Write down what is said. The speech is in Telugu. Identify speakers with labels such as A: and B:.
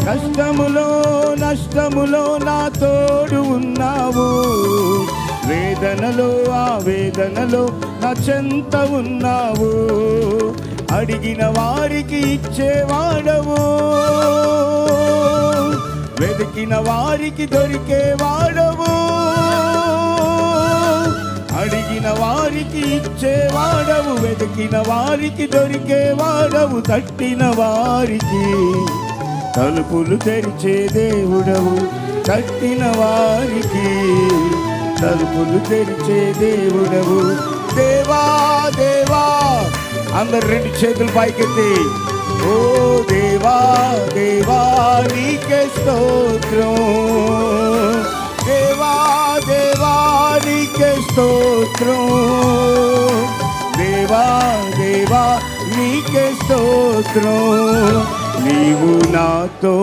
A: కష్టములో నష్టములో నా తోడు ఉన్నావు, వేదనలో ఆవేదనలో నా చెంత ఉన్నావు. అడిగిన వారికి ఇచ్చేవాడవు, వెతికిన వారికి దొరికేవాడవు. అడిగిన వారికి ఇచ్చేవాడవు, వెతికిన వారికి దొరికేవాడవు. తట్టిన వారికి తలుపులు తెరిచే దేవుడవు, తట్టిన వారికి తలుపులు తెరిచే దేవుడవు. దేవా దేవా, అందరు రెండు చేతులు పైకెత్తి, ఓ దేవా దేవా నీకే స్తోత్రం, దేవా దేవా నీకే స్తోత్రం, దేవా దేవా నీకే స్తోత్రం. నీవు నాతో